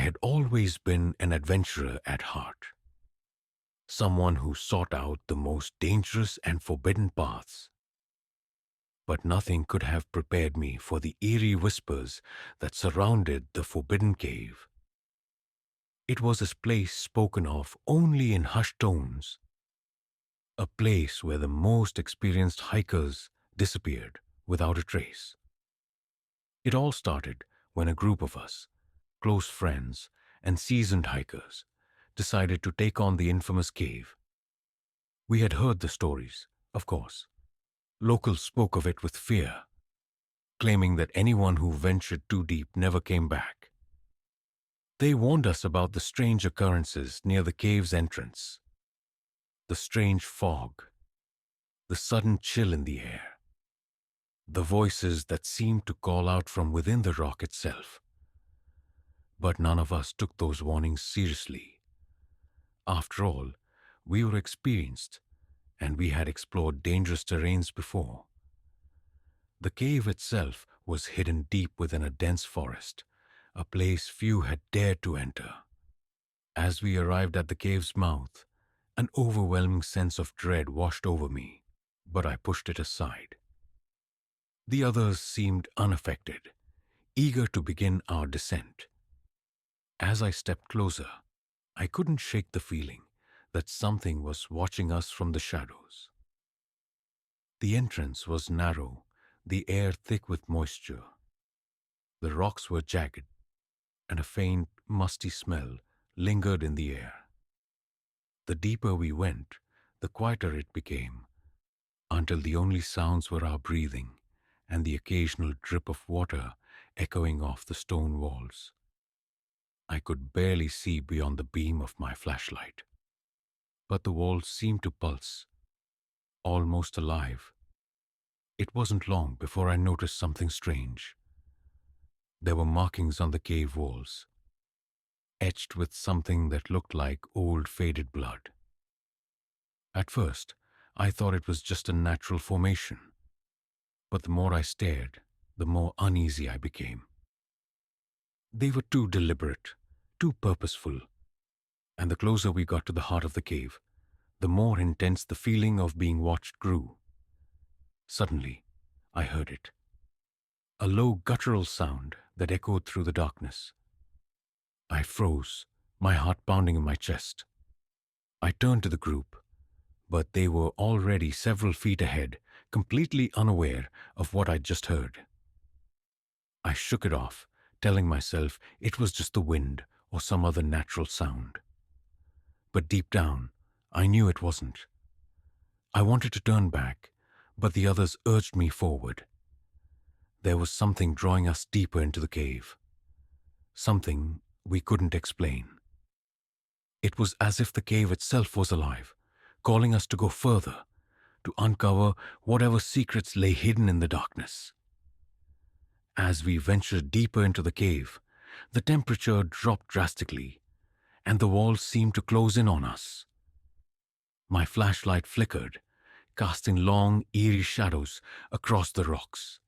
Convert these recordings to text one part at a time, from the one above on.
had always been an adventurer at heart, someone who sought out the most dangerous and forbidden paths. But nothing could have prepared me for the eerie whispers that surrounded the forbidden cave. It was a place spoken of only in hushed tones, a place where the most experienced hikers disappeared without a trace. It all started when a group of us, close friends and seasoned hikers, decided to take on the infamous cave. We had heard the stories, of course. Locals spoke of it with fear, claiming that anyone who ventured too deep never came back. They warned us about the strange occurrences near the cave's entrance, the strange fog, the sudden chill in the air, the voices that seemed to call out from within the rock itself. But none of us took those warnings seriously. After all, we were experienced, and we had explored dangerous terrains before. The cave itself was hidden deep within a dense forest, a place few had dared to enter. As we arrived at the cave's mouth, an overwhelming sense of dread washed over me, but I pushed it aside. The others seemed unaffected, eager to begin our descent. As I stepped closer, I couldn't shake the feeling that something was watching us from the shadows. The entrance was narrow, the air thick with moisture. The rocks were jagged, and a faint, musty smell lingered in the air. The deeper we went, the quieter it became, until the only sounds were our breathing and the occasional drip of water echoing off the stone walls. I could barely see beyond the beam of my flashlight, but the walls seemed to pulse, almost alive. It wasn't long before I noticed something strange. There were markings on the cave walls, etched with something that looked like old faded blood. At first, I thought it was just a natural formation, but the more I stared, the more uneasy I became. They were too deliberate, too purposeful, and the closer we got to the heart of the cave, the more intense the feeling of being watched grew. Suddenly, I heard it. A low guttural sound that echoed through the darkness. I froze, my heart pounding in my chest. I turned to the group, but they were already several feet ahead, completely unaware of what I'd just heard. I shook it off, telling myself it was just the wind or some other natural sound. But deep down, I knew it wasn't. I wanted to turn back, but the others urged me forward. There was something drawing us deeper into the cave, something we couldn't explain. It was as if the cave itself was alive, calling us to go further, to uncover whatever secrets lay hidden in the darkness. As we ventured deeper into the cave, the temperature dropped drastically, and the walls seemed to close in on us. My flashlight flickered, casting long, eerie shadows across the rocks.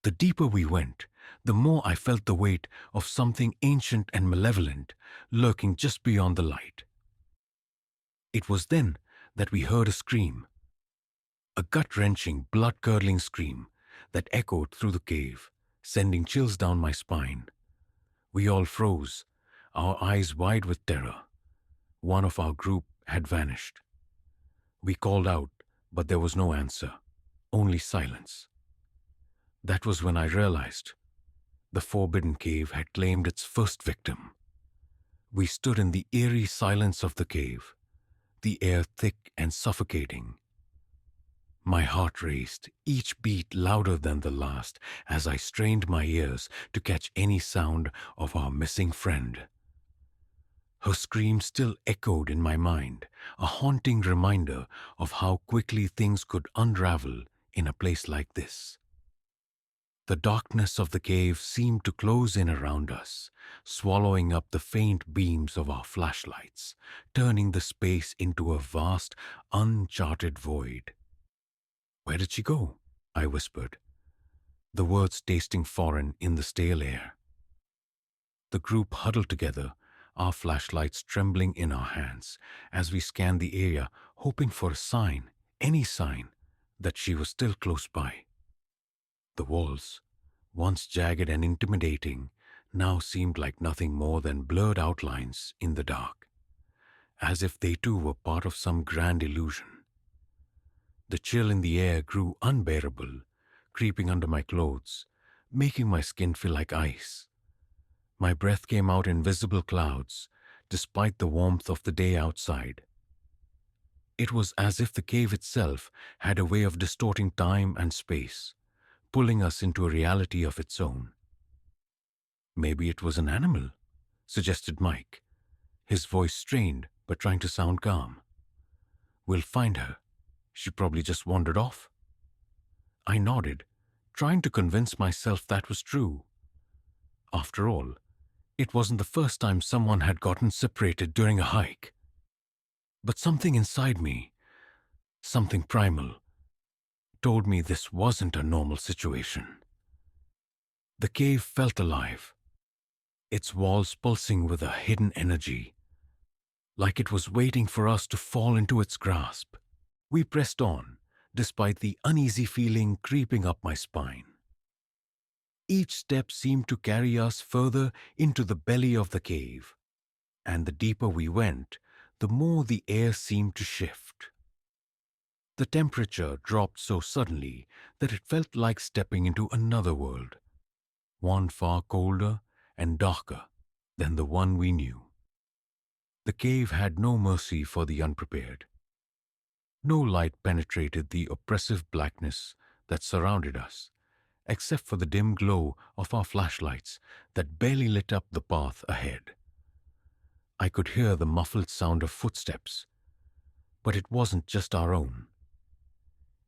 The deeper we went, the more I felt the weight of something ancient and malevolent lurking just beyond the light. It was then that we heard a scream, a gut-wrenching, blood-curdling scream that echoed through the cave, sending chills down my spine. We all froze, our eyes wide with terror. One of our group had vanished. We called out, but there was no answer, only silence. That was when I realized the forbidden cave had claimed its first victim. We stood in the eerie silence of the cave, the air thick and suffocating. My heart raced, each beat louder than the last, as I strained my ears to catch any sound of our missing friend. Her scream still echoed in my mind, a haunting reminder of how quickly things could unravel in a place like this. The darkness of the cave seemed to close in around us, swallowing up the faint beams of our flashlights, turning the space into a vast, uncharted void. "Where did she go?" I whispered, the words tasting foreign in the stale air. The group huddled together, our flashlights trembling in our hands as we scanned the area, hoping for a sign, any sign, that she was still close by. The walls, once jagged and intimidating, now seemed like nothing more than blurred outlines in the dark, as if they too were part of some grand illusion. The chill in the air grew unbearable, creeping under my clothes, making my skin feel like ice. My breath came out in visible clouds, despite the warmth of the day outside. It was as if the cave itself had a way of distorting time and space, pulling us into a reality of its own. Maybe it was an animal, suggested Mike, his voice strained but trying to sound calm. We'll find her. She probably just wandered off. I nodded, trying to convince myself that was true. After all, it wasn't the first time someone had gotten separated during a hike. But something inside me, something primal, told me this wasn't a normal situation. The cave felt alive, its walls pulsing with a hidden energy, like it was waiting for us to fall into its grasp. We pressed on, despite the uneasy feeling creeping up my spine. Each step seemed to carry us further into the belly of the cave, and the deeper we went, the more the air seemed to shift. The temperature dropped so suddenly that it felt like stepping into another world, one far colder and darker than the one we knew. The cave had no mercy for the unprepared. No light penetrated the oppressive blackness that surrounded us, except for the dim glow of our flashlights that barely lit up the path ahead. I could hear the muffled sound of footsteps, but it wasn't just our own.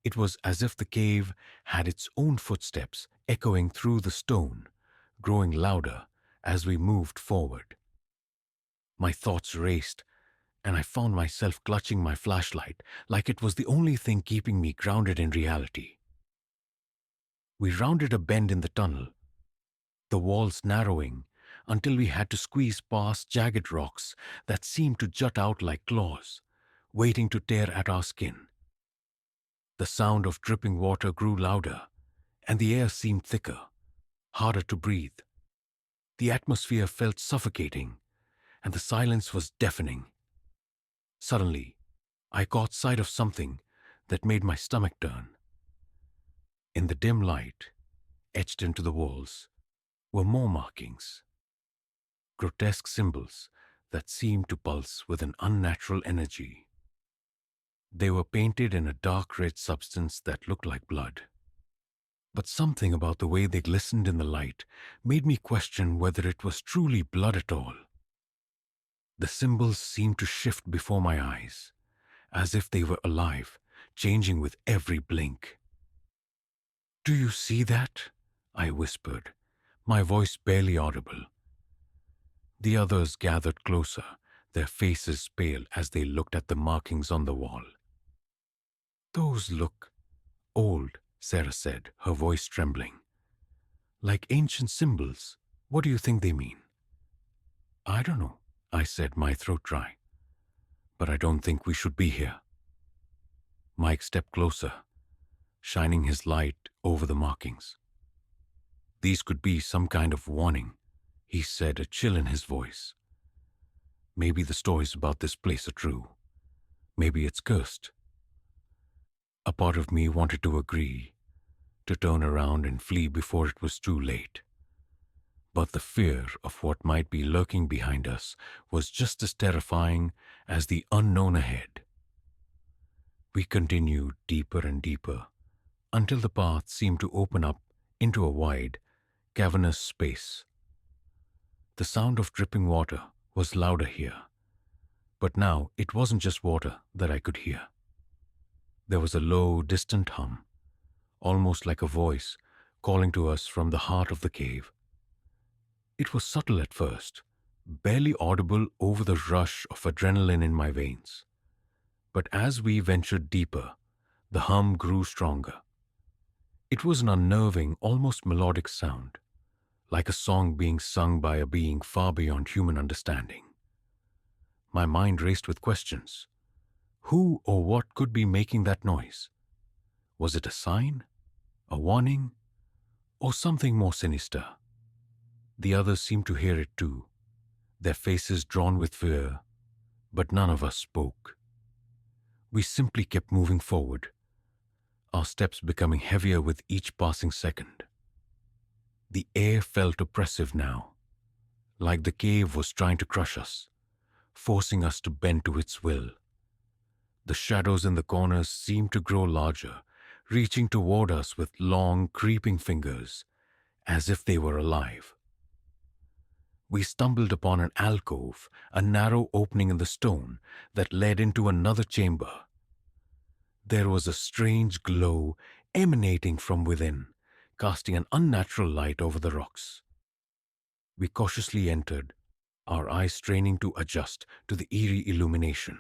It was as if the cave had its own footsteps echoing through the stone, growing louder as we moved forward. My thoughts raced, and I found myself clutching my flashlight like it was the only thing keeping me grounded in reality. We rounded a bend in the tunnel, the walls narrowing until we had to squeeze past jagged rocks that seemed to jut out like claws, waiting to tear at our skin. The sound of dripping water grew louder, and the air seemed thicker, harder to breathe. The atmosphere felt suffocating, and the silence was deafening. Suddenly, I caught sight of something that made my stomach turn. In the dim light, etched into the walls, were more markings. Grotesque symbols that seemed to pulse with an unnatural energy. They were painted in a dark red substance that looked like blood. But something about the way they glistened in the light made me question whether it was truly blood at all. The symbols seemed to shift before my eyes, as if they were alive, changing with every blink. "Do you see that?" I whispered, my voice barely audible. The others gathered closer, their faces pale as they looked at the markings on the wall. "Those look old," Sarah said, her voice trembling. "Like ancient symbols. What do you think they mean?" "I don't know," I said, my throat dry. "But I don't think we should be here." Mike stepped closer, shining his light over the markings. "These could be some kind of warning," he said, a chill in his voice. "Maybe the stories about this place are true. Maybe it's cursed." A part of me wanted to agree, to turn around and flee before it was too late. But the fear of what might be lurking behind us was just as terrifying as the unknown ahead. We continued deeper and deeper, until the path seemed to open up into a wide, cavernous space. The sound of dripping water was louder here, but now it wasn't just water that I could hear. There was a low, distant hum, almost like a voice calling to us from the heart of the cave. It was subtle at first, barely audible over the rush of adrenaline in my veins. But as we ventured deeper, the hum grew stronger. It was an unnerving, almost melodic sound, like a song being sung by a being far beyond human understanding. My mind raced with questions. Who or what could be making that noise? Was it a sign, a warning, or something more sinister? The others seemed to hear it too, their faces drawn with fear, but none of us spoke. We simply kept moving forward, our steps becoming heavier with each passing second. The air felt oppressive now, like the cave was trying to crush us, forcing us to bend to its will. The shadows in the corners seemed to grow larger, reaching toward us with long, creeping fingers, as if they were alive. We stumbled upon an alcove, a narrow opening in the stone that led into another chamber. There was a strange glow emanating from within, casting an unnatural light over the rocks. We cautiously entered, our eyes straining to adjust to the eerie illumination.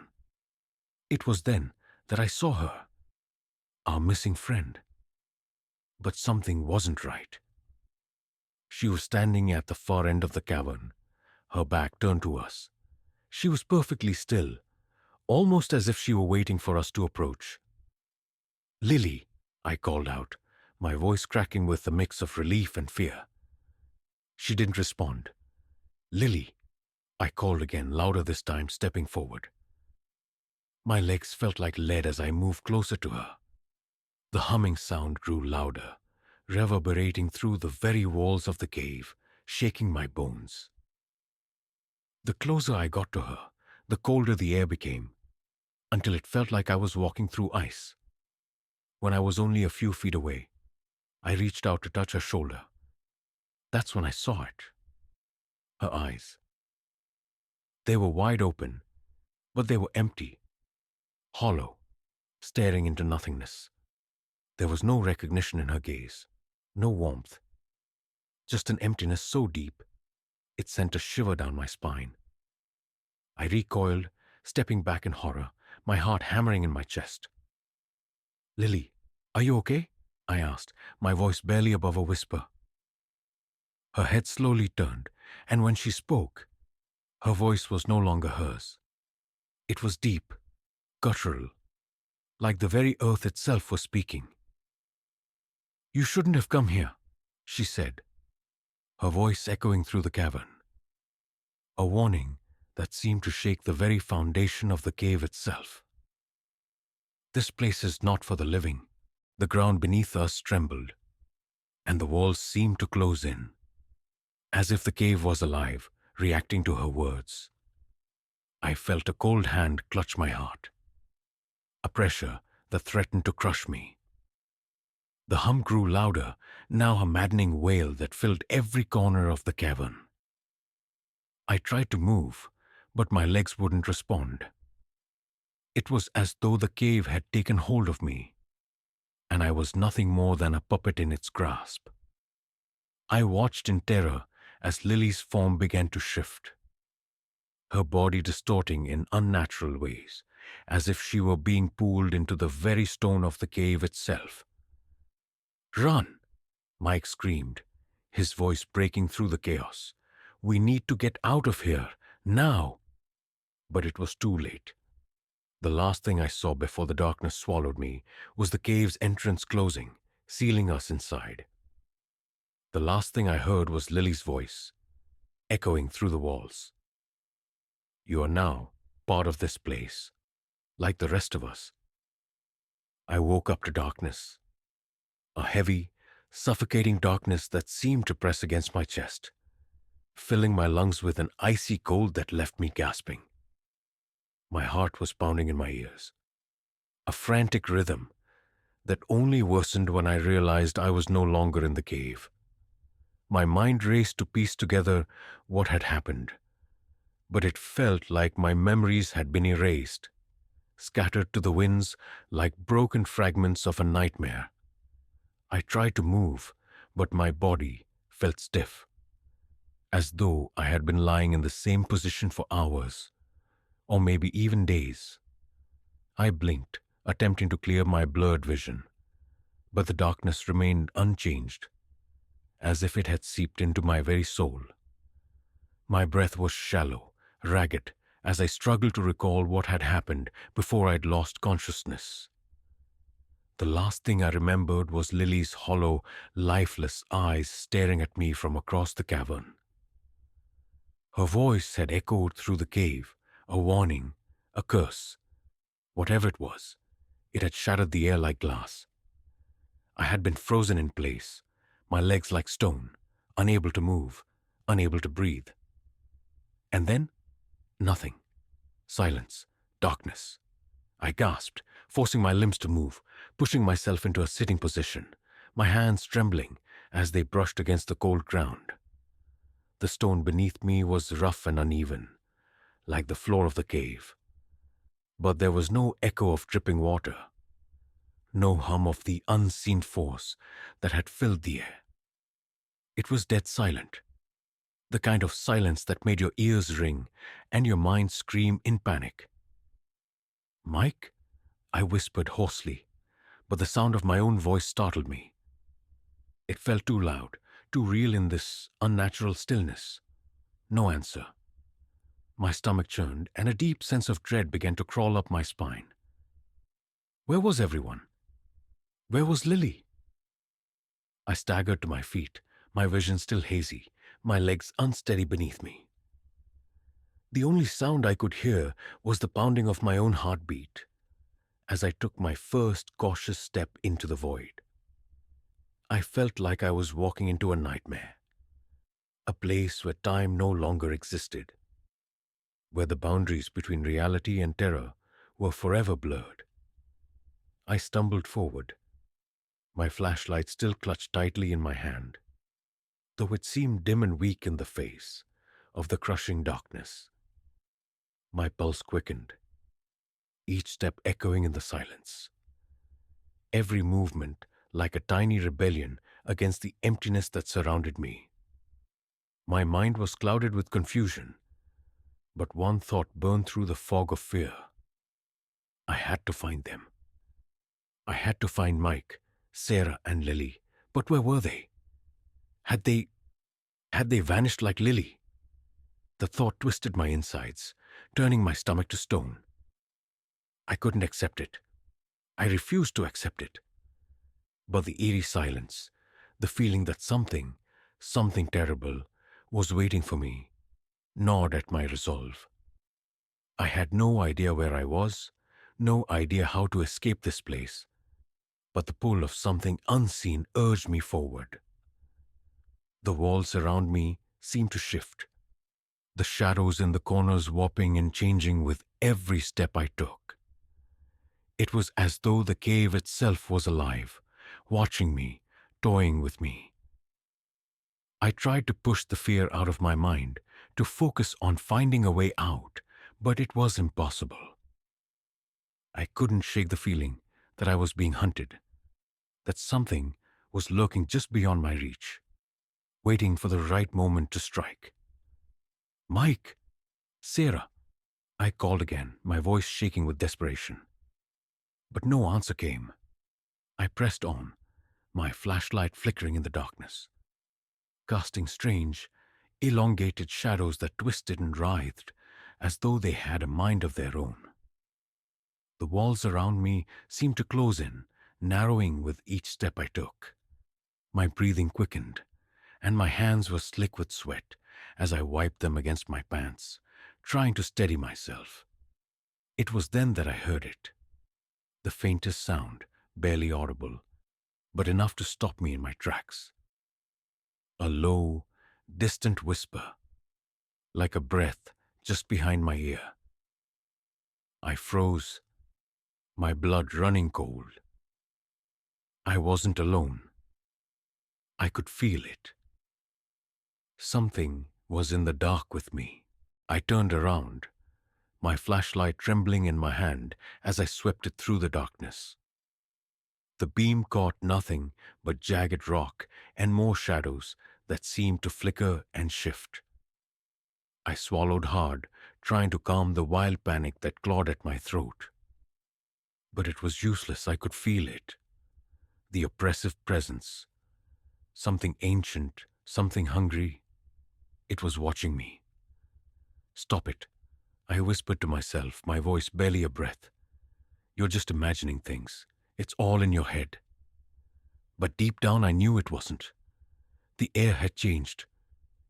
It was then that I saw her, our missing friend. But something wasn't right. She was standing at the far end of the cavern, her back turned to us. She was perfectly still, almost as if she were waiting for us to approach. "Lily," I called out, my voice cracking with a mix of relief and fear. She didn't respond. "Lily," I called again, louder this time, stepping forward. My legs felt like lead as I moved closer to her. The humming sound grew louder, reverberating through the very walls of the cave, shaking my bones. The closer I got to her, the colder the air became, until it felt like I was walking through ice. When I was only a few feet away, I reached out to touch her shoulder. That's when I saw it. Her eyes. They were wide open, but they were empty, hollow, staring into nothingness. There was no recognition in her gaze, no warmth, just an emptiness so deep it sent a shiver down my spine. I recoiled, stepping back in horror, my heart hammering in my chest. "Lily, are you okay?" I asked, my voice barely above a whisper. Her head slowly turned, and when she spoke, her voice was no longer hers. It was deep, guttural, like the very earth itself was speaking. "You shouldn't have come here," she said, her voice echoing through the cavern. A warning that seemed to shake the very foundation of the cave itself. "This place is not for the living." The ground beneath us trembled, and the walls seemed to close in, as if the cave was alive, reacting to her words. I felt a cold hand clutch my heart, a pressure that threatened to crush me. The hum grew louder, now a maddening wail that filled every corner of the cavern. I tried to move, but my legs wouldn't respond. It was as though the cave had taken hold of me, and I was nothing more than a puppet in its grasp. I watched in terror as Lily's form began to shift, her body distorting in unnatural ways, as if she were being pulled into the very stone of the cave itself. "Run!" Mike screamed, his voice breaking through the chaos. "We need to get out of here, now!" But it was too late. The last thing I saw before the darkness swallowed me was the cave's entrance closing, sealing us inside. The last thing I heard was Lily's voice, echoing through the walls. "You are now part of this place, like the rest of us." I woke up to darkness, a heavy, suffocating darkness that seemed to press against my chest, filling my lungs with an icy cold that left me gasping. My heart was pounding in my ears, a frantic rhythm that only worsened when I realized I was no longer in the cave. My mind raced to piece together what had happened, but it felt like my memories had been erased, scattered to the winds like broken fragments of a nightmare. I tried to move, but my body felt stiff, as though I had been lying in the same position for hours, or maybe even days. I blinked, attempting to clear my blurred vision, but the darkness remained unchanged, as if it had seeped into my very soul. My breath was shallow, ragged, as I struggled to recall what had happened before I'd lost consciousness. The last thing I remembered was Lily's hollow, lifeless eyes staring at me from across the cavern. Her voice had echoed through the cave, a warning, a curse. Whatever it was, it had shattered the air like glass. I had been frozen in place, my legs like stone, unable to move, unable to breathe. And then, nothing. Silence, darkness. I gasped, forcing my limbs to move, pushing myself into a sitting position, my hands trembling as they brushed against the cold ground. The stone beneath me was rough and uneven, like the floor of the cave. But there was no echo of dripping water, no hum of the unseen force that had filled the air. It was dead silent, the kind of silence that made your ears ring and your mind scream in panic. "Mike?" I whispered hoarsely, but the sound of my own voice startled me. It felt too loud, too real in this unnatural stillness. No answer. My stomach churned, and a deep sense of dread began to crawl up my spine. Where was everyone? Where was Lily? I staggered to my feet, my vision still hazy, my legs unsteady beneath me. The only sound I could hear was the pounding of my own heartbeat as I took my first cautious step into the void. I felt like I was walking into a nightmare, a place where time no longer existed, where the boundaries between reality and terror were forever blurred. I stumbled forward, my flashlight still clutched tightly in my hand, though it seemed dim and weak in the face of the crushing darkness. My pulse quickened, each step echoing in the silence, every movement like a tiny rebellion against the emptiness that surrounded me. My mind was clouded with confusion, but one thought burned through the fog of fear. I had to find them. I had to find Mike, Sarah, and Lily. But where were they? Had they vanished like Lily? The thought twisted my insides, turning my stomach to stone. I couldn't accept it. I refused to accept it. But the eerie silence, the feeling that something terrible, was waiting for me, gnawed at my resolve. I had no idea where I was, no idea how to escape this place, but the pull of something unseen urged me forward. The walls around me seemed to shift, the shadows in the corners warping and changing with every step I took. It was as though the cave itself was alive, watching me, toying with me. I tried to push the fear out of my mind, to focus on finding a way out, but it was impossible. I couldn't shake the feeling that I was being hunted, that something was lurking just beyond my reach, waiting for the right moment to strike. "Mike! Sarah!" I called again, my voice shaking with desperation. But no answer came. I pressed on, my flashlight flickering in the darkness, casting strange, elongated shadows that twisted and writhed as though they had a mind of their own. The walls around me seemed to close in, narrowing with each step I took. My breathing quickened, and my hands were slick with sweat as I wiped them against my pants, trying to steady myself. It was then that I heard it. The faintest sound, barely audible, but enough to stop me in my tracks. A low, distant whisper, like a breath just behind my ear. I froze, my blood running cold. I wasn't alone. I could feel it. Something was in the dark with me. I turned around, my flashlight trembling in my hand as I swept it through the darkness. The beam caught nothing but jagged rock and more shadows that seemed to flicker and shift. I swallowed hard, trying to calm the wild panic that clawed at my throat. But it was useless. I could feel it. The oppressive presence. something ancient, something hungry. It was watching me. Stop it, I whispered to myself, my voice barely a breath. You're just imagining things. It's all in your head. But deep down I knew it wasn't. The air had changed.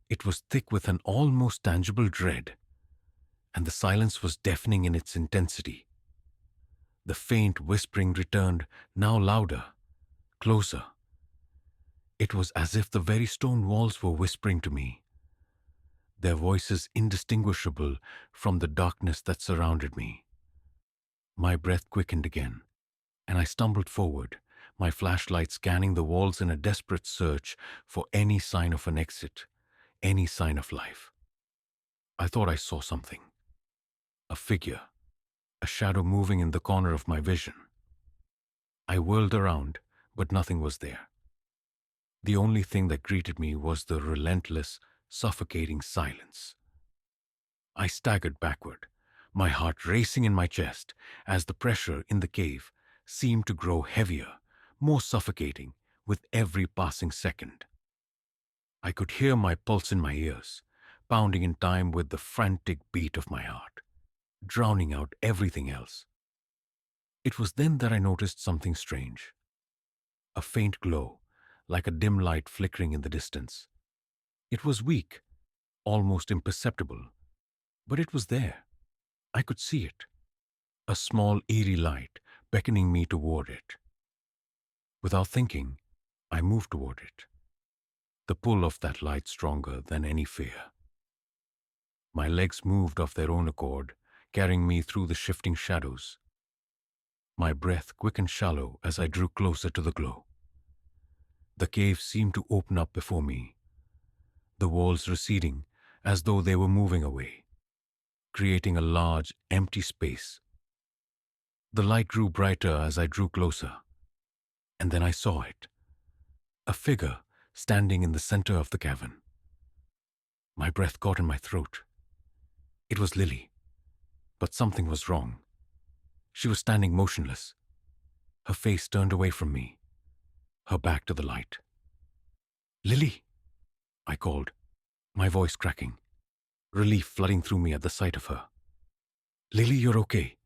It was thick with an almost tangible dread, and the silence was deafening in its intensity. The faint whispering returned, now louder, closer. It was as if the very stone walls were whispering to me, their voices indistinguishable from the darkness that surrounded me. My breath quickened again, and I stumbled forward, my flashlight scanning the walls in a desperate search for any sign of an exit, any sign of life. I thought I saw something. A figure, a shadow moving in the corner of my vision. I whirled around, but nothing was there. The only thing that greeted me was the relentless, suffocating silence. I staggered backward, my heart racing in my chest as the pressure in the cave seemed to grow heavier, more suffocating with every passing second. I could hear my pulse in my ears, pounding in time with the frantic beat of my heart, drowning out everything else. It was then that I noticed something strange. A faint glow, like a dim light flickering in the distance. It was weak, almost imperceptible, but it was there. I could see it. A small, eerie light beckoning me toward it. Without thinking, I moved toward it. The pull of that light stronger than any fear. My legs moved of their own accord, carrying me through the shifting shadows. My breath quick and shallow as I drew closer to the glow. The cave seemed to open up before me, the walls receding as though they were moving away, creating a large, empty space. The light grew brighter as I drew closer, and then I saw it. A figure standing in the center of the cavern. My breath caught in my throat. It was Lily, but something was wrong. She was standing motionless, her face turned away from me, her back to the light. "Lily," I called, my voice cracking, relief flooding through me at the sight of her. "Lily, you're okay.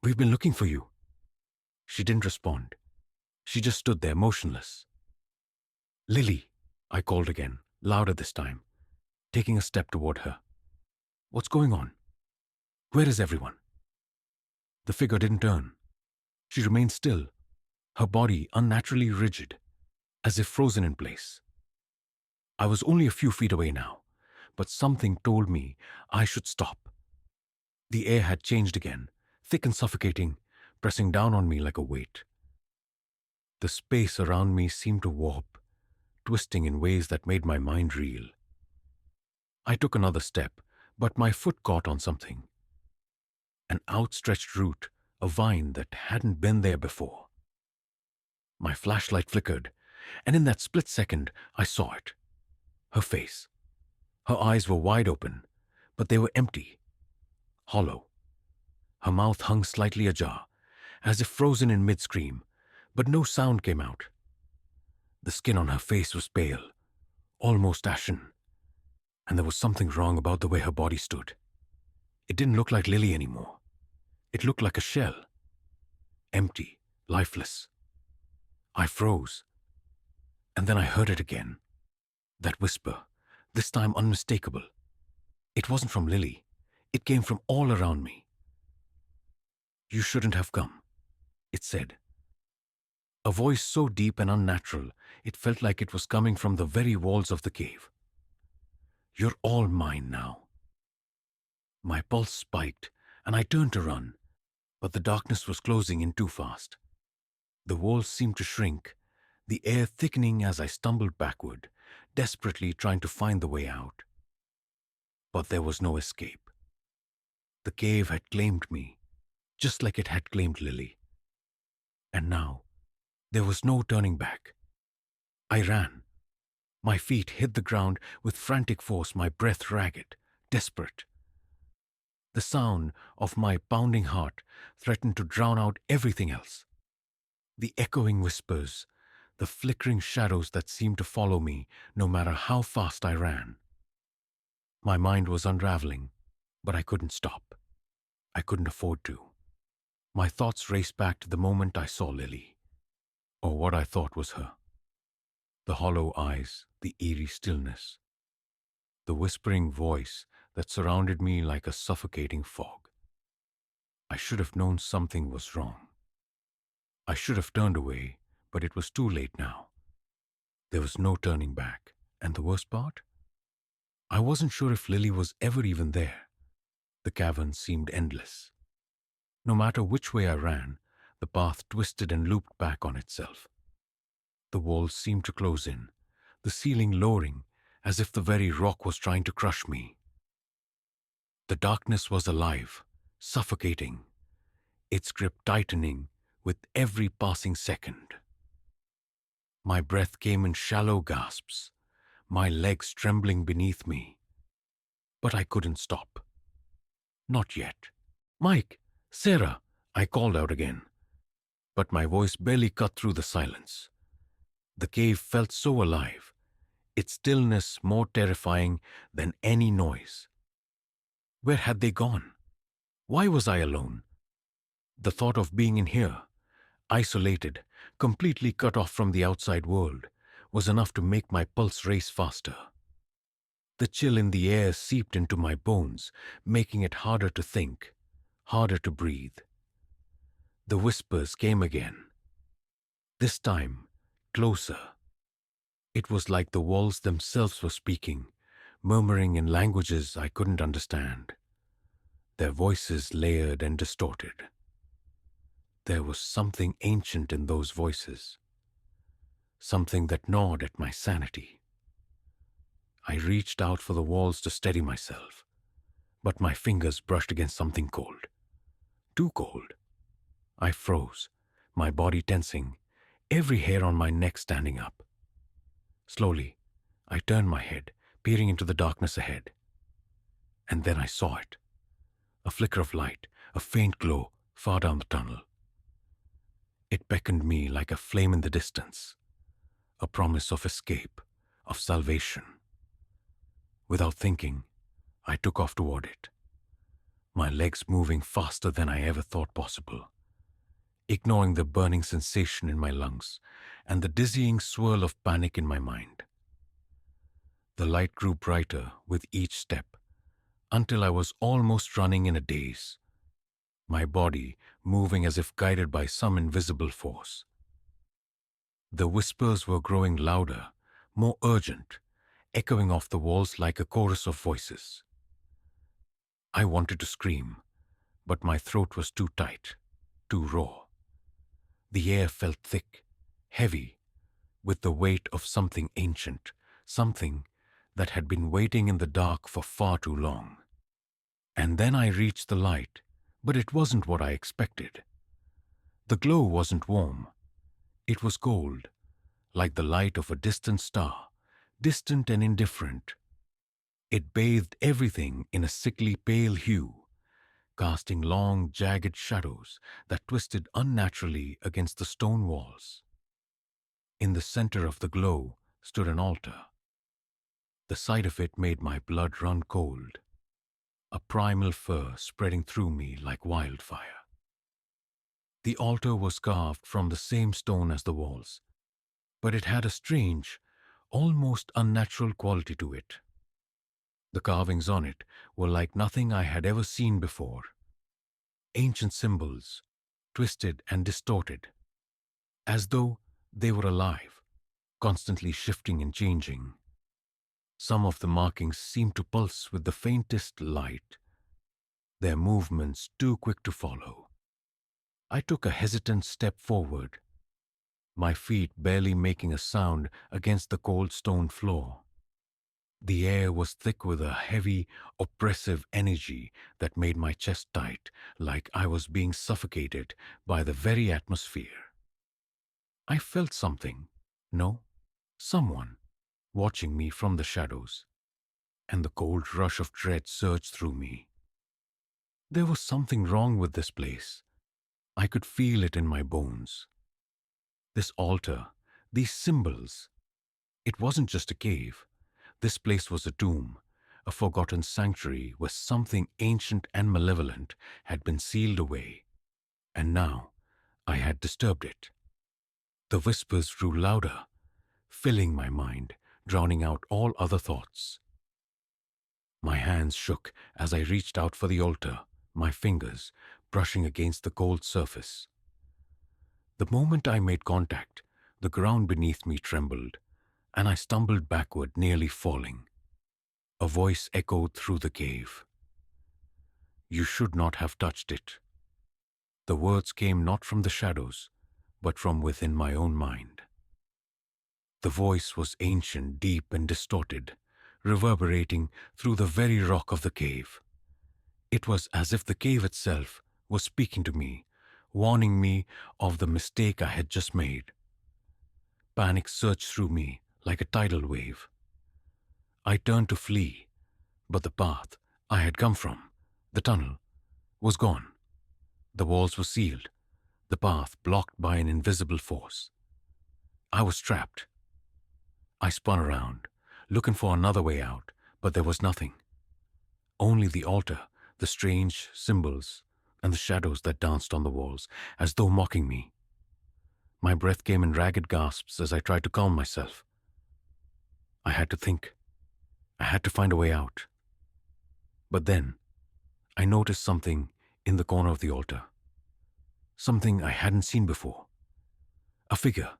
We've been looking for you." She didn't respond. She just stood there motionless. "Lily," I called again, louder this time, taking a step toward her. "What's going on? Where is everyone?" The figure didn't turn. She remained still, her body unnaturally rigid, as if frozen in place. I was only a few feet away now, but something told me I should stop. The air had changed again, thick and suffocating, pressing down on me like a weight. The space around me seemed to warp, twisting in ways that made my mind reel. I took another step, but my foot caught on something. An outstretched root, a vine that hadn't been there before. My flashlight flickered, and in that split second, I saw it. Her face. Her eyes were wide open, but they were empty, hollow. Her mouth hung slightly ajar, as if frozen in mid-scream, but no sound came out. The skin on her face was pale, almost ashen, and there was something wrong about the way her body stood. It didn't look like Lily anymore. It looked like a shell. Empty, lifeless. I froze. And then I heard it again. That whisper, this time unmistakable. It wasn't from Lily. It came from all around me. "You shouldn't have come," it said. A voice so deep and unnatural, it felt like it was coming from the very walls of the cave. "You're all mine now." My pulse spiked, and I turned to run, but the darkness was closing in too fast. The walls seemed to shrink, the air thickening as I stumbled backward, desperately trying to find the way out. But there was no escape. The cave had claimed me, just like it had claimed Lily. And now, there was no turning back. I ran. My feet hit the ground with frantic force, my breath ragged, desperate. The sound of my pounding heart threatened to drown out everything else. The echoing whispers, the flickering shadows that seemed to follow me no matter how fast I ran. My mind was unraveling, but I couldn't stop. I couldn't afford to. My thoughts raced back to the moment I saw Lily, or what I thought was her. The hollow eyes, the eerie stillness, the whispering voice that surrounded me like a suffocating fog. I should have known something was wrong. I should have turned away, but it was too late now. There was no turning back, and the worst part? I wasn't sure if Lily was ever even there. The cavern seemed endless. No matter which way I ran, the path twisted and looped back on itself. The walls seemed to close in, the ceiling lowering, as if the very rock was trying to crush me. The darkness was alive, suffocating, its grip tightening with every passing second. My breath came in shallow gasps, my legs trembling beneath me. But I couldn't stop. Not yet. "Mike! Sarah!" I called out again. But my voice barely cut through the silence. The cave felt so alive, its stillness more terrifying than any noise. Where had they gone? Why was I alone? The thought of being in here, isolated, completely cut off from the outside world, was enough to make my pulse race faster. The chill in the air seeped into my bones, making it harder to think, harder to breathe. The whispers came again. This time, closer. It was like the walls themselves were speaking, murmuring in languages I couldn't understand. Their voices layered and distorted. There was something ancient in those voices, something that gnawed at my sanity. I reached out for the walls to steady myself, but my fingers brushed against something cold. Too cold. I froze, my body tensing, every hair on my neck standing up. Slowly, I turned my head, peering into the darkness ahead. And then I saw it. A flicker of light, a faint glow far down the tunnel. It beckoned me like a flame in the distance, a promise of escape, of salvation. Without thinking, I took off toward it, my legs moving faster than I ever thought possible, ignoring the burning sensation in my lungs and the dizzying swirl of panic in my mind. The light grew brighter with each step, until I was almost running in a daze, my body moving as if guided by some invisible force. The whispers were growing louder, more urgent, echoing off the walls like a chorus of voices. I wanted to scream, but my throat was too tight, too raw. The air felt thick, heavy, with the weight of something ancient, something that had been waiting in the dark for far too long. And then I reached the light, but it wasn't what I expected. The glow wasn't warm. It was gold, like the light of a distant star, distant and indifferent. It bathed everything in a sickly pale hue, casting long, jagged shadows that twisted unnaturally against the stone walls. In the center of the glow stood an altar. The sight of it made my blood run cold, a primal fear spreading through me like wildfire. The altar was carved from the same stone as the walls, but it had a strange, almost unnatural quality to it. The carvings on it were like nothing I had ever seen before. Ancient symbols, twisted and distorted, as though they were alive, constantly shifting and changing. Some of the markings seemed to pulse with the faintest light, their movements too quick to follow. I took a hesitant step forward, my feet barely making a sound against the cold stone floor. The air was thick with a heavy, oppressive energy that made my chest tight, like I was being suffocated by the very atmosphere. I felt something, no, someone, watching me from the shadows, and the cold rush of dread surged through me. There was something wrong with this place. I could feel it in my bones. This altar, These symbols. It wasn't just a cave. This place was a tomb, a forgotten sanctuary where something ancient and malevolent had been sealed away. And now I had disturbed it. The whispers grew louder, filling my mind, drowning out all other thoughts. My hands shook as I reached out for the altar, my fingers brushing against the cold surface. The moment I made contact, the ground beneath me trembled, and I stumbled backward, nearly falling. A voice echoed through the cave. "You should not have touched it." The words came not from the shadows, but from within my own mind. The voice was ancient, deep, and distorted, reverberating through the very rock of the cave. It was as if the cave itself was speaking to me, warning me of the mistake I had just made. Panic surged through me like a tidal wave. I turned to flee, but the path I had come from, the tunnel, was gone. The walls were sealed, the path blocked by an invisible force. I was trapped. I spun around, looking for another way out, but there was nothing. Only the altar, the strange symbols, and the shadows that danced on the walls, as though mocking me. My breath came in ragged gasps as I tried to calm myself. I had to think. I had to find a way out. But then, I noticed something in the corner of the altar. Something I hadn't seen before. A figure.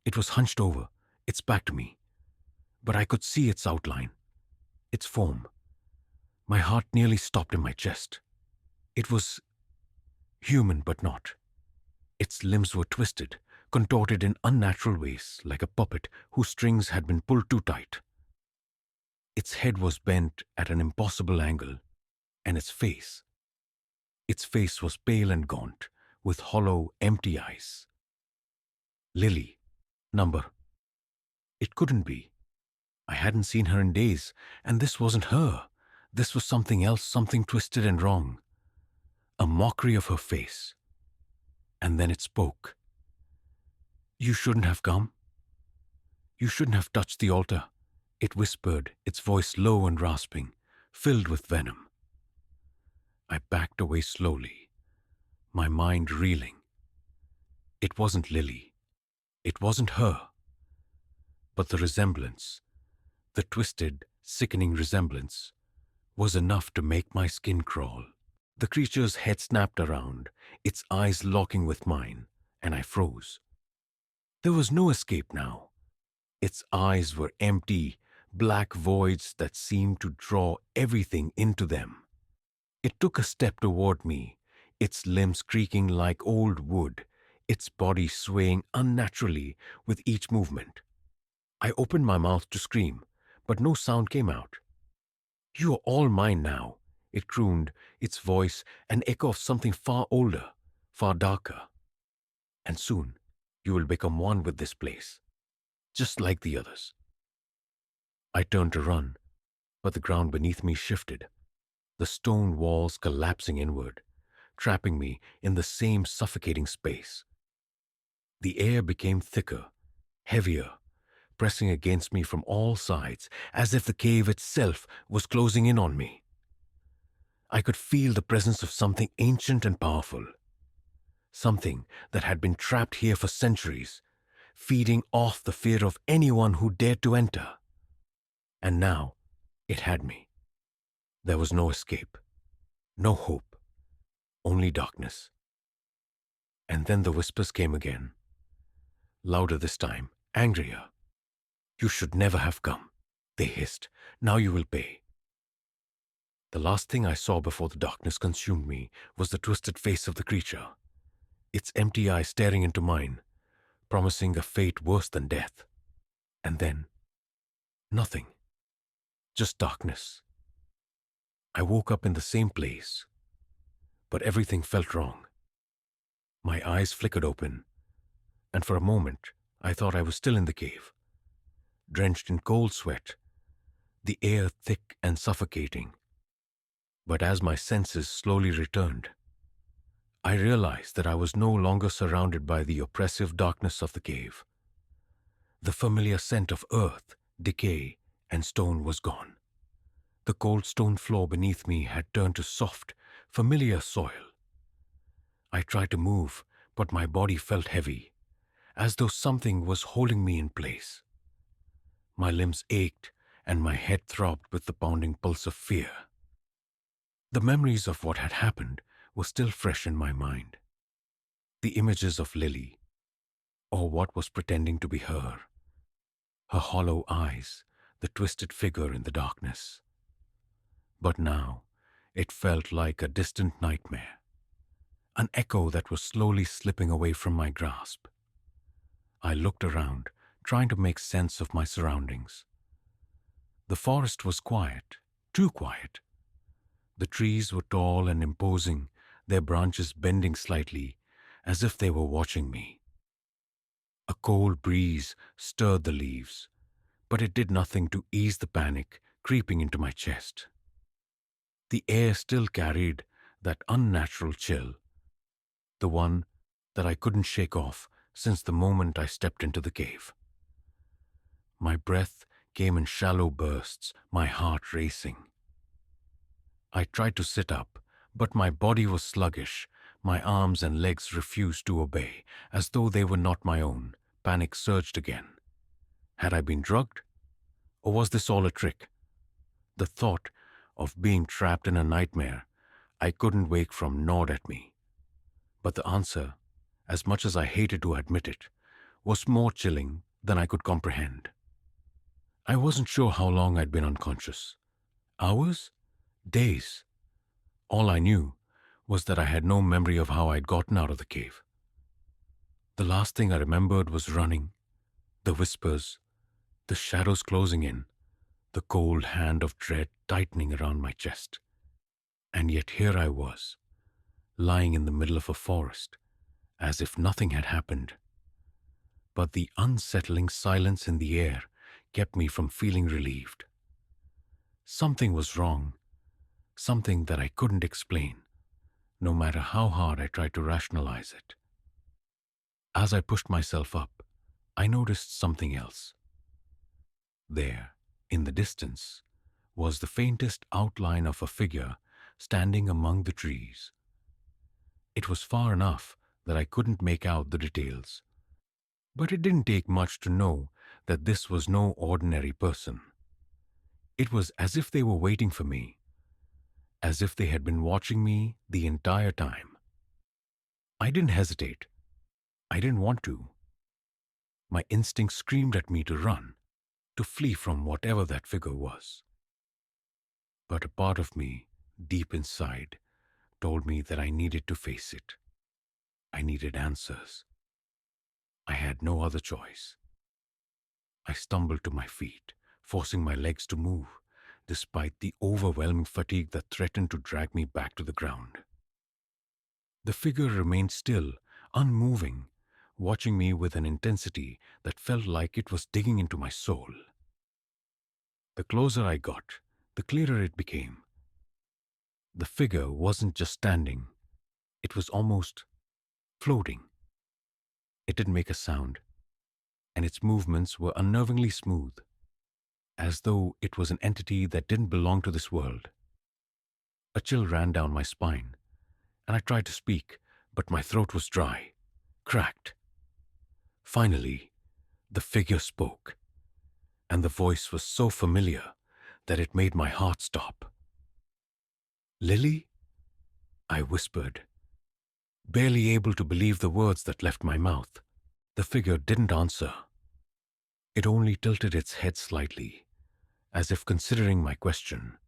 It was hunched over, its back to me, but I could see its outline, its form. My heart nearly stopped in my chest. It was human, but not. Its limbs were twisted, contorted in unnatural ways, like a puppet whose strings had been pulled too tight. Its head was bent at an impossible angle, and its face was pale and gaunt, with hollow, empty eyes. Lily. Number. It couldn't be. I hadn't seen her in days, and this wasn't her. This was something else, something twisted and wrong. A mockery of her face. And then it spoke. "You shouldn't have come. You shouldn't have touched the altar," it whispered, its voice low and rasping, filled with venom. I backed away slowly, my mind reeling. It wasn't Lily. It wasn't her. But the resemblance, the twisted, sickening resemblance, was enough to make my skin crawl. The creature's head snapped around, its eyes locking with mine, and I froze. There was no escape now. Its eyes were empty, black voids that seemed to draw everything into them. It took a step toward me, its limbs creaking like old wood, its body swaying unnaturally with each movement. I opened my mouth to scream, but no sound came out. "You are all mine now," it crooned, its voice an echo of something far older, far darker. "And soon you will become one with this place, just like the others." I turned to run, but the ground beneath me shifted, the stone walls collapsing inward, trapping me in the same suffocating space. The air became thicker, heavier, pressing against me from all sides, as if the cave itself was closing in on me. I could feel the presence of something ancient and powerful, something that had been trapped here for centuries, feeding off the fear of anyone who dared to enter. And now it had me. There was no escape, no hope, only darkness. And then the whispers came again, louder this time, angrier. "You should never have come," they hissed. "Now you will pay." The last thing I saw before the darkness consumed me was the twisted face of the creature, its empty eyes staring into mine, promising a fate worse than death. And then, nothing. Just darkness. I woke up in the same place, but everything felt wrong. My eyes flickered open, and for a moment I thought I was still in the cave, drenched in cold sweat, the air thick and suffocating. But as my senses slowly returned, I realized that I was no longer surrounded by the oppressive darkness of the cave. The familiar scent of earth, decay, and stone was gone. The cold stone floor beneath me had turned to soft, familiar soil. I tried to move, but my body felt heavy, as though something was holding me in place. My limbs ached, and my head throbbed with the pounding pulse of fear. The memories of what had happened were still fresh in my mind. The images of Lily, or what was pretending to be her hollow eyes, the twisted figure in the darkness. But now, it felt like a distant nightmare, an echo that was slowly slipping away from my grasp. I looked around, trying to make sense of my surroundings. The forest was quiet, too quiet. The trees were tall and imposing, their branches bending slightly, as if they were watching me. A cold breeze stirred the leaves, but it did nothing to ease the panic creeping into my chest. The air still carried that unnatural chill, the one that I couldn't shake off since the moment I stepped into the cave. My breath came in shallow bursts, my heart racing. I tried to sit up, but my body was sluggish. My arms and legs refused to obey, as though they were not my own. Panic surged again. Had I been drugged? Or was this all a trick? The thought of being trapped in a nightmare I couldn't wake from gnawed at me. But the answer, as much as I hated to admit it, was more chilling than I could comprehend. I wasn't sure how long I'd been unconscious. Hours? Days? All I knew was that I had no memory of how I'd gotten out of the cave. The last thing I remembered was running, the whispers, the shadows closing in, the cold hand of dread tightening around my chest. And yet here I was, lying in the middle of a forest, as if nothing had happened. But the unsettling silence in the air kept me from feeling relieved. Something was wrong, something that I couldn't explain, no matter how hard I tried to rationalize it. As I pushed myself up, I noticed something else. There, in the distance, was the faintest outline of a figure standing among the trees. It was far enough that I couldn't make out the details, but it didn't take much to know that this was no ordinary person. It was as if they were waiting for me, as if they had been watching me the entire time. I didn't hesitate. I didn't want to. My instinct screamed at me to run, to flee from whatever that figure was. But a part of me, deep inside, told me that I needed to face it. I needed answers. I had no other choice. I stumbled to my feet, forcing my legs to move, despite the overwhelming fatigue that threatened to drag me back to the ground. The figure remained still, unmoving, watching me with an intensity that felt like it was digging into my soul. The closer I got, the clearer it became. The figure wasn't just standing, it was almost floating. It didn't make a sound, and its movements were unnervingly smooth, as though it was an entity that didn't belong to this world. A chill ran down my spine, and I tried to speak, but my throat was dry, cracked. Finally, the figure spoke, and the voice was so familiar that it made my heart stop. "Lily?" I whispered, barely able to believe the words that left my mouth. The figure didn't answer. It only tilted its head slightly, as if considering my question.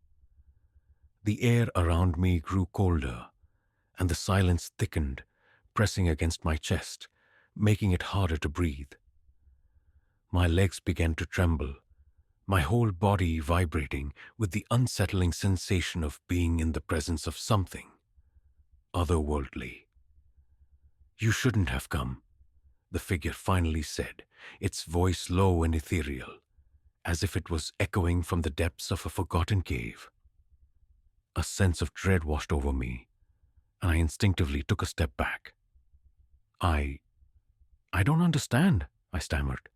The air around me grew colder, and the silence thickened, pressing against my chest, making it harder to breathe. My legs began to tremble, my whole body vibrating with the unsettling sensation of being in the presence of something otherworldly. "You shouldn't have come," the figure finally said, its voice low and ethereal, as if it was echoing from the depths of a forgotten cave. A sense of dread washed over me, and I instinctively took a step back. I don't understand," I stammered.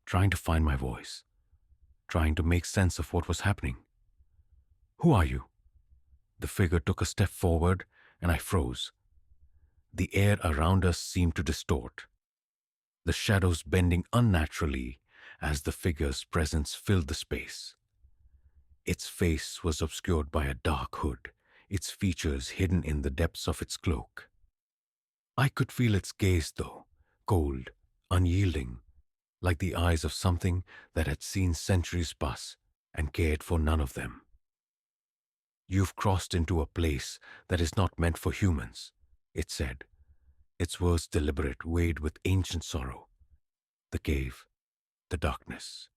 trying to find my voice, trying to make sense of what was happening. Who are you? The figure took a step forward, and I froze. The air around us seemed to distort, the shadows bending unnaturally as the figure's presence filled the space. Its face was obscured by a dark hood, its features hidden in the depths of its cloak. I could feel its gaze, though, cold, unyielding, like the eyes of something that had seen centuries pass and cared for none of them. You've crossed into a place that is not meant for humans, it said, its words deliberate, weighed with ancient sorrow. The cave, the darkness,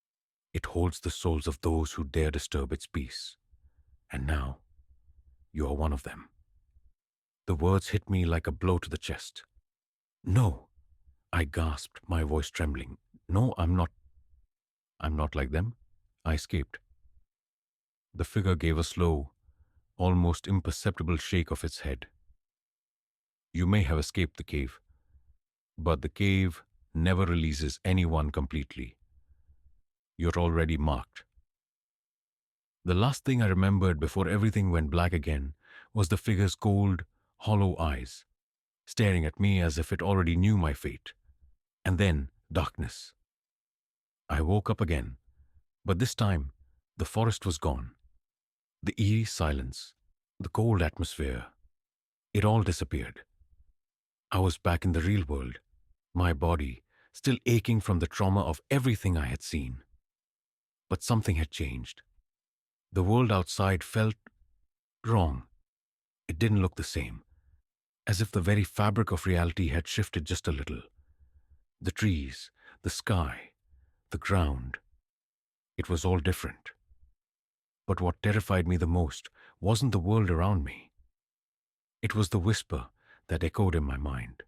it holds the souls of those who dare disturb its peace. And now, you are one of them. The words hit me like a blow to the chest. No, I gasped, my voice trembling. No, I'm not. I'm not like them. I escaped. The figure gave a slow, almost imperceptible shake of its head. You may have escaped the cave, but the cave never releases anyone completely. You're already marked. The last thing I remembered before everything went black again was the figure's cold, hollow eyes, staring at me as if it already knew my fate. And then darkness. I woke up again, but this time the forest was gone. The eerie silence, the cold atmosphere, it all disappeared. I was back in the real world, my body still aching from the trauma of everything I had seen. But something had changed. The world outside felt wrong. It didn't look the same, as if the very fabric of reality had shifted just a little. The trees, the sky, the ground, it was all different. But what terrified me the most wasn't the world around me. It was the whisper that echoed in my mind.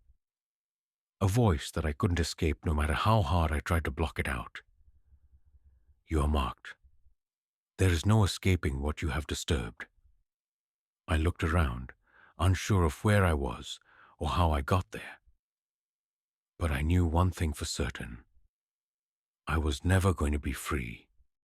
A voice that I couldn't escape no matter how hard I tried to block it out. You are marked. There is no escaping what you have disturbed. I looked around, unsure of where I was or how I got there. But I knew one thing for certain. I was never going to be free.